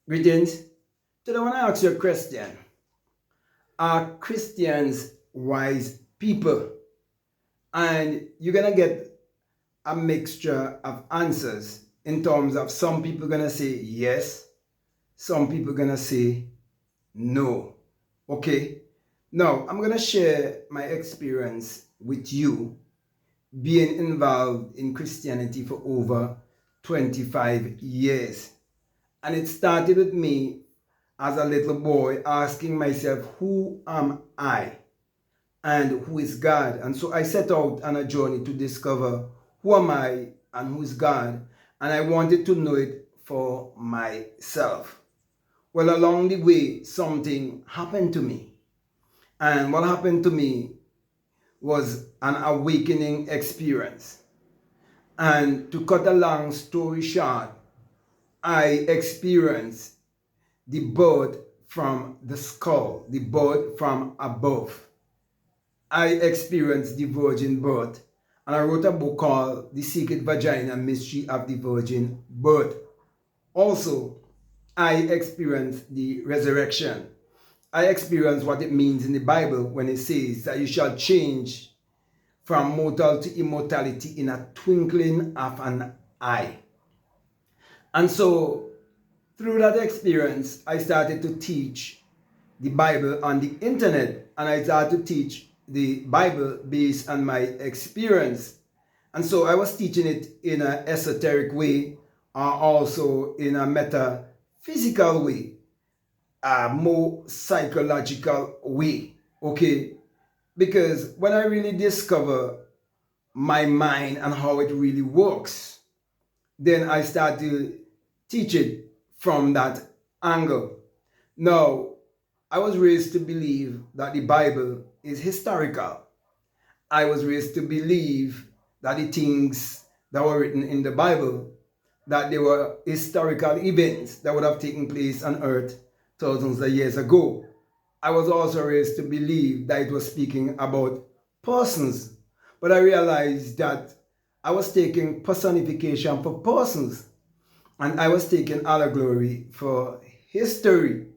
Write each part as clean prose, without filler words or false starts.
Greetings. Today I want to ask you a question. Are Christians wise people? And you're going to get a mixture of answers in terms of some people going to say yes, some people going to say no. Okay? Now, I'm going to share my experience with you being involved in Christianity for over 25 years. And it started with me as a little boy asking myself, who am I and who is God? And so I set out on a journey to discover who am I and who is God, and I wanted to know it for myself. Well, along the way, something happened to me. And what happened to me was an awakening experience. And to cut a long story short, I experienced the birth from the skull, the birth from above. I experienced the virgin birth, and I wrote a book called The Secret Vagina Mystery of the Virgin Birth. Also, I experienced the resurrection. I experienced what it means in the Bible when it says that you shall change from mortal to immortality in a twinkling of an eye. And so, through that experience, I started to teach the Bible on the internet, and I started to teach the Bible based on my experience. And so I was teaching it in an esoteric way, also in a metaphysical way, a more psychological way, okay? Because when I really discover my mind and how it really works, then I start to teach it from that angle. Now, I was raised to believe that the Bible is historical. I was raised to believe that the things that were written in the Bible, that they were historical events that would have taken place on earth thousands of years ago. I was also raised to believe that it was speaking about persons. But I realized that I was taking personification for persons, and I was taking allegory for history.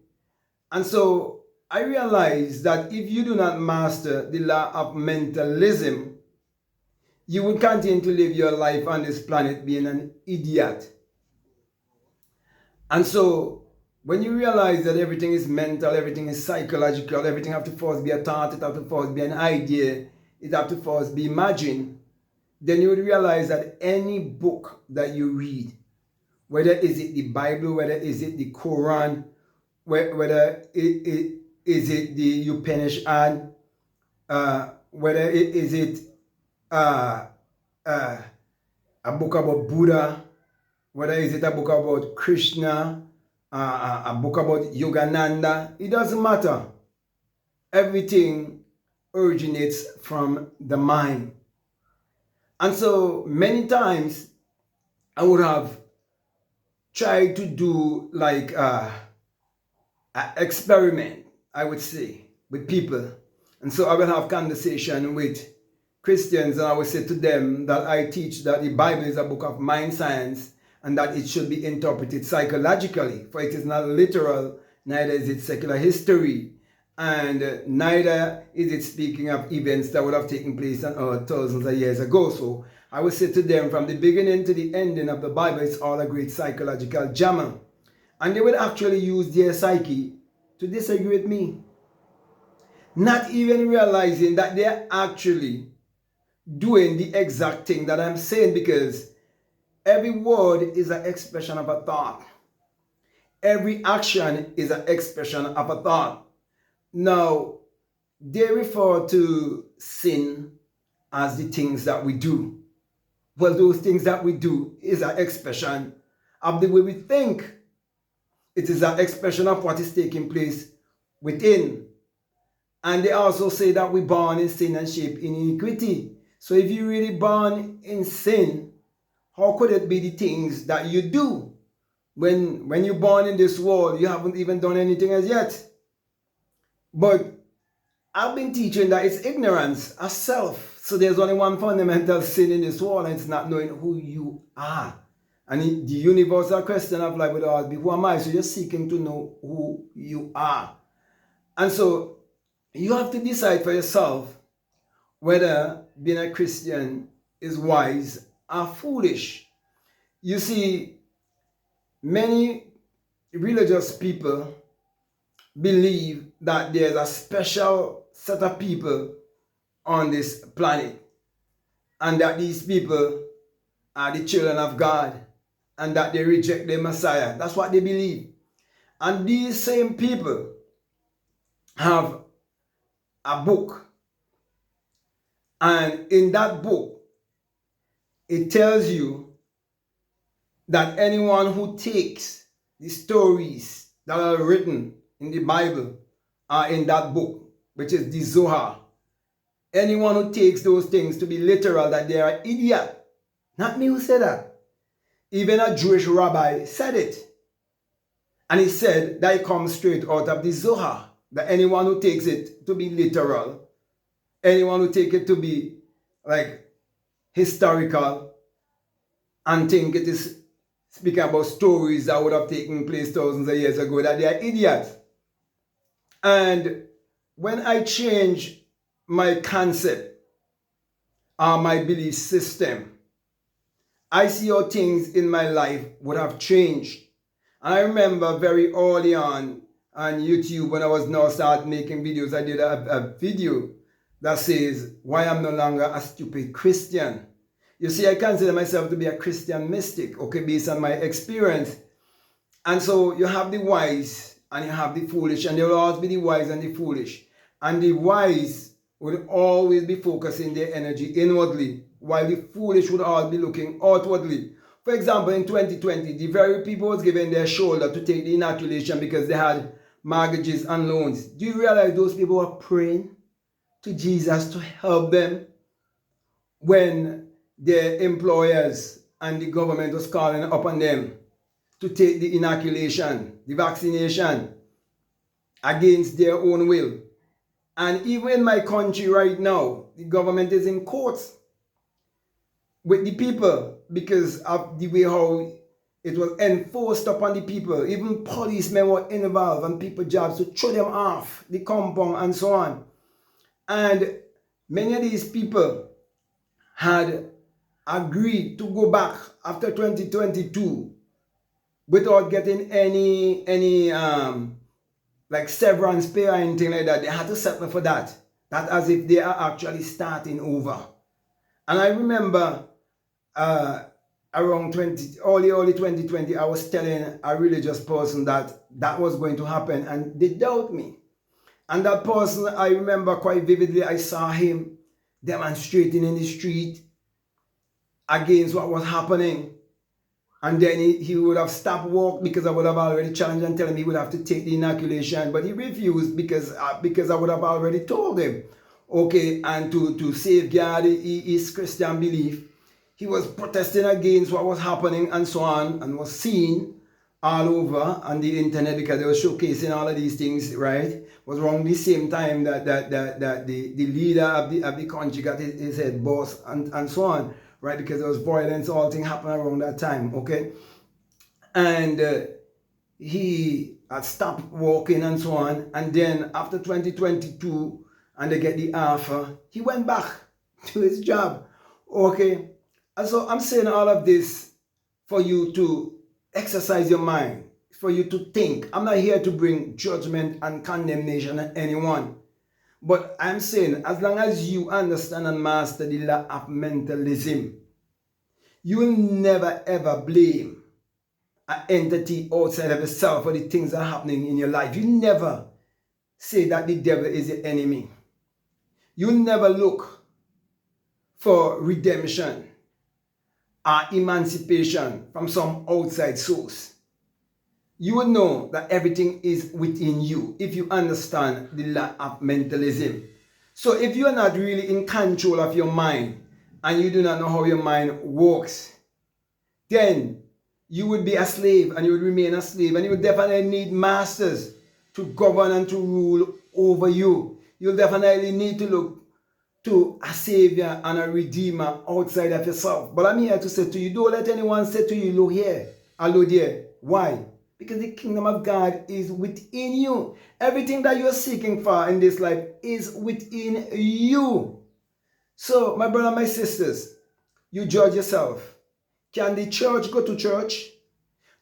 And so I realized that if you do not master the law of mentalism, you will continue to live your life on this planet being an idiot. And so when you realize that everything is mental, everything is psychological, everything have to first be a thought, it have to first be an idea, it have to first be imagined, then you would realize that any book that you read, whether is it the Bible, whether is it the Quran, whether is it the Upanishad, whether is it uh, uh, a book about Buddha, whether is it a book about Krishna, a book about Yogananda, it doesn't matter. Everything originates from the mind. And so many times I would have tried to do like an experiment, I would say, with people. And so I will have conversation with Christians, and I will say to them that I teach that the Bible is a book of mind science and that it should be interpreted psychologically, for it is not literal, neither is it secular history, and neither is it speaking of events that would have taken place on earth thousands of years ago. So I will say to them, from the beginning to the ending of the Bible, it's all a great psychological drama. And they would actually use their psyche to disagree with me, not even realizing that they're actually doing the exact thing that I'm saying, because every word is an expression of a thought. Every action is an expression of a thought. Now, they refer to sin as the things that we do. Well, those things that we do is an expression of the way we think. It is an expression of what is taking place within. And they also say that we're born in sin and shaped in iniquity. So if you're really born in sin, how could it be the things that you do? When you're born in this world, you haven't even done anything as yet. But I've been teaching that it's ignorance of self. So there's only one fundamental sin in this world, and it's not knowing who you are. And the universal question of life would always be, who am I? So you're seeking to know who you are. And so you have to decide for yourself whether being a Christian is wise or foolish. You see, many religious people believe that there's a special set of people on this planet, and that these people are the children of God, and that they reject the Messiah. That's what they believe. And these same people have a book, and in that book it tells you that anyone who takes the stories that are written in the Bible are in that book, which is the Zohar. Anyone who takes those things to be literal, that they are idiot. Not me who said that. Even a Jewish rabbi said it. And he said that it comes straight out of the Zohar. That anyone who takes it to be literal, anyone who takes it to be like historical and think it is speaking about stories that would have taken place thousands of years ago, that they are idiots. And when I change my concept or my belief system, I see how things in my life would have changed. And I remember very early on YouTube, when I was now started making videos, I did a video that says why I'm no longer a stupid Christian. You see, I consider myself to be a Christian mystic, okay, based on my experience. And so you have the wise and you have the foolish, and there will always be the wise and the foolish. And the wise would always be focusing their energy inwardly, while the foolish would always be looking outwardly. For example, in 2020, the very people was given their shoulder to take the inoculation because they had mortgages and loans. Do you realize those people were praying to Jesus to help them when their employers and the government was calling upon them to take the inoculation, the vaccination, against their own will? And even in my country right now, the government is in courts with the people because of the way how it was enforced upon the people. Even policemen were involved and people jobs to throw them off the compound and so on. And many of these people had agreed to go back after 2022 without getting any like severance pay or anything like that. They had to settle for that. That as if they are actually starting over. And I remember around early 2020, I was telling a religious person that was going to happen, and they doubt me. And that person, I remember quite vividly, I saw him demonstrating in the street against what was happening. And then he would have stopped work because I would have already challenged and tell him he would have to take the inoculation. But he refused because I would have already told him, okay, and to safeguard his Christian belief, he was protesting against what was happening and so on, and was seen all over on the internet because they were showcasing all of these things, right? It was around the same time that the leader of the country got his head bossed and so on, right? Because there was violence, all things happened around that time, okay? And he had stopped working and so on. And then after 2022, and they get the offer, he went back to his job, okay? And so I'm saying all of this for you to exercise your mind, for you to think. I'm not here to bring judgment and condemnation on anyone. But I'm saying, as long as you understand and master the law of mentalism, you will never ever blame an entity outside of yourself for the things that are happening in your life. You never say that the devil is your enemy. You never look for redemption or emancipation from some outside source. You will know that everything is within you if you understand the law of mentalism. So if you are not really in control of your mind and you do not know how your mind works, then you would be a slave and you would remain a slave, and you would definitely need masters to govern and to rule over you. You'll definitely need to look to a savior and a redeemer outside of yourself. But I'm here to say to you, don't let anyone say to you, look here, hello there. Why? Because the kingdom of God is within you. Everything that you're seeking for in this life is within you. So, my brother, my sisters, you judge yourself. Can the church go to church?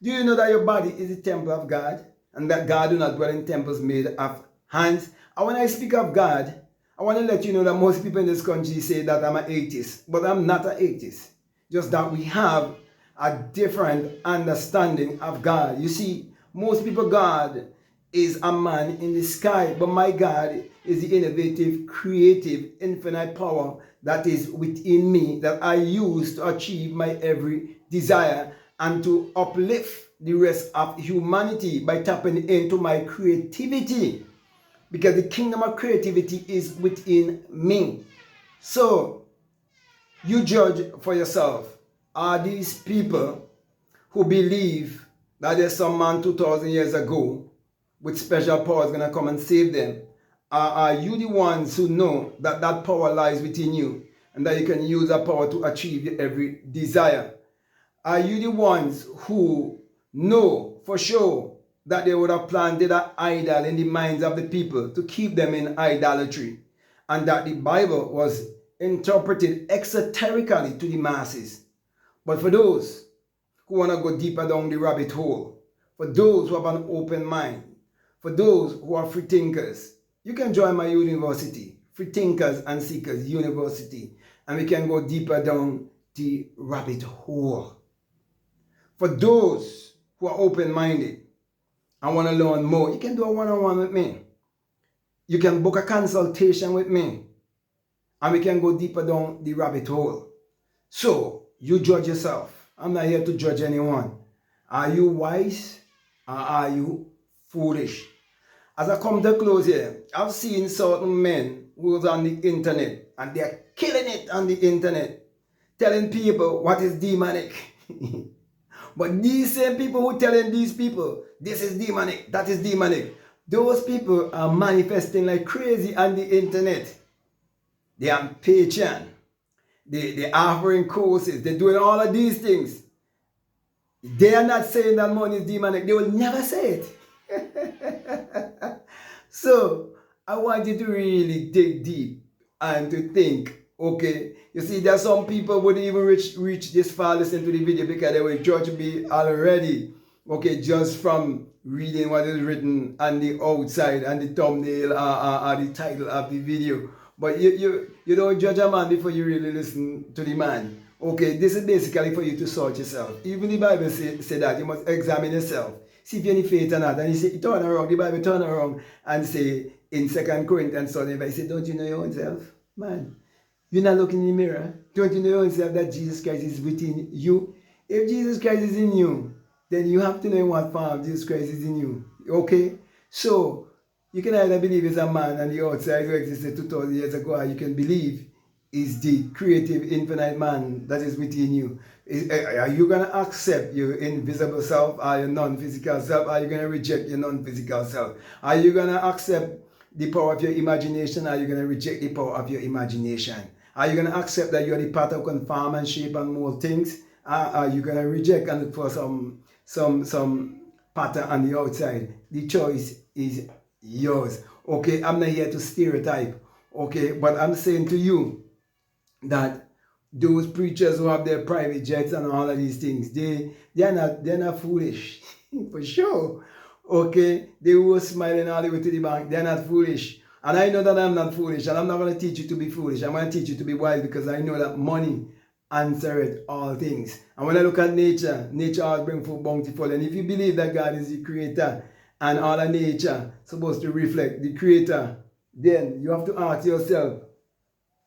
Do you know that your body is the temple of God and that God do not dwell in temples made of hands? And when I speak of God, I want to let you know that most people in this country say that I'm an atheist, but I'm not an atheist. Just that we have a different understanding of God. You see, most people, God is a man in the sky, but my God is the innovative, creative, infinite power that is within me that I use to achieve my every desire and to uplift the rest of humanity by tapping into my creativity, because the kingdom of creativity is within me. So you judge for yourself. Are these people who believe that there's some man 2,000 years ago with special powers going to come and save them? Are you the ones who know that that power lies within you and that you can use that power to achieve your every desire? Are you the ones who know for sure that they would have planted an idol in the minds of the people to keep them in idolatry, and that the Bible was interpreted exoterically to the masses? But for those who want to go deeper down the rabbit hole, for those who have an open mind, for those who are free thinkers, you can join my university, Free Thinkers and Seekers University, and we can go deeper down the rabbit hole. For those who are open-minded and want to learn more, you can do a one-on-one with me. You can book a consultation with me, and we can go deeper down the rabbit hole. So, you judge yourself. I'm not here to judge anyone. Are you wise or are you foolish? As I come to close here, I've seen certain men who are on the internet, and they're killing it on the internet, telling people what is demonic. But these same people who telling these people, this is demonic, that is demonic, those people are manifesting like crazy on the internet. They are on Patreon. They're offering courses. They're doing all of these things. They are not saying that money is demonic. They will never say it. So, I want you to really dig deep and to think, okay, you see, there's some people wouldn't even reach this far, listen to the video, because they will judge me already, okay, just from reading what is written on the outside and the thumbnail or the title of the video. But you don't judge a man before you really listen to the man. Okay, this is basically for you to sort yourself. Even the Bible say that you must examine yourself, see if you have any faith or not. And you say, turn around, the Bible turn around and say in 2 Corinthians, so if I say, don't you know your own self? Man, you're not looking in the mirror. Don't you know your own self that Jesus Christ is within you? If Jesus Christ is in you, then you have to know in what form Jesus Christ is in you. Okay? So, you can either believe it's a man on the outside who existed 2,000 years ago, or you can believe is the creative, infinite man that is within you. Are you going to accept your invisible self or your non-physical self? Are you going to reject your non-physical self? Are you going to accept the power of your imagination? Or are you going to reject the power of your imagination? Are you going to accept that you are the part of conform and shape and mold things? Are you going to reject and look for some pattern on the outside? The choice is yours. Okay, I'm not here to stereotype. Okay, but I'm saying to you that those preachers who have their private jets and all of these things, they're not foolish. For sure. Okay, they were smiling all the way to the bank. They're not foolish. And I know that I'm not foolish, and I'm not going to teach you to be foolish. I'm going to teach you to be wise, because I know that money answereth all things. And when I look at nature, nature always brings forth bountiful. And if you believe that God is the creator and all of nature supposed to reflect the creator, then you have to ask yourself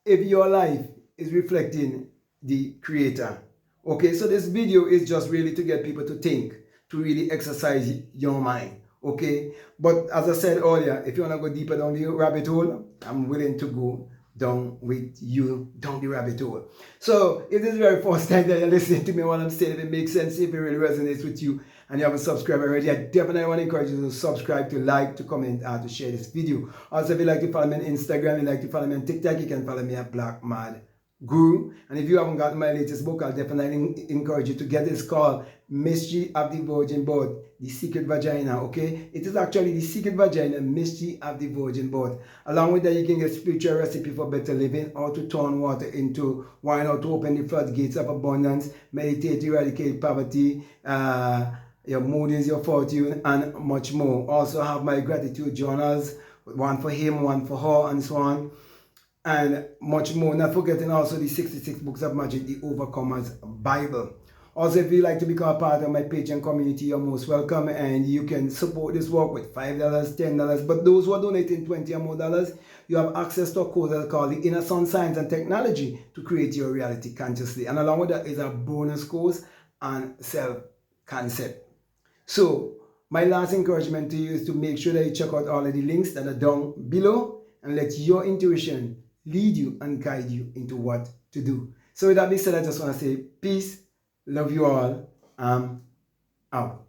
if your life is reflecting the creator. Okay, so this video is just really to get people to think, to really exercise your mind. Okay, but as I said earlier, if you want to go deeper down the rabbit hole, I'm willing to go down with you down the rabbit hole. So if this is the very first time that you're listening to me while I'm saying, if it makes sense, if it really resonates with you, and you haven't subscribed already, I definitely want to encourage you to subscribe, to like, to comment, and to share this video. Also, if you like to follow me on Instagram, you like to follow me on TikTok, you can follow me at BlackMadGuru. And if you haven't gotten my latest book, I'll definitely encourage you to get this called Mystery of the Virgin Birth, The Secret Vagina, okay? It is actually The Secret Vagina, Mystery of the Virgin Birth. Along with that, you can get spiritual recipe for better living, how to turn water into wine, how to open the floodgates of abundance, meditate, eradicate poverty, your mood is your fortune, and much more. Also have my gratitude journals, one for him, one for her, and so on, and much more. Not forgetting also the 66 books of magic, the Overcomer's Bible. Also, if you'd like to become a part of my Patreon community, you're most welcome, and you can support this work with $5, $10. But those who are donating $20 or more dollars, you have access to a course that's called the Inner Sun Science and Technology to create your reality consciously. And along with that is a bonus course on self-concept. So, my last encouragement to you is to make sure that you check out all of the links that are down below and let your intuition lead you and guide you into what to do. So with that being said, I just want to say peace, love you all, out.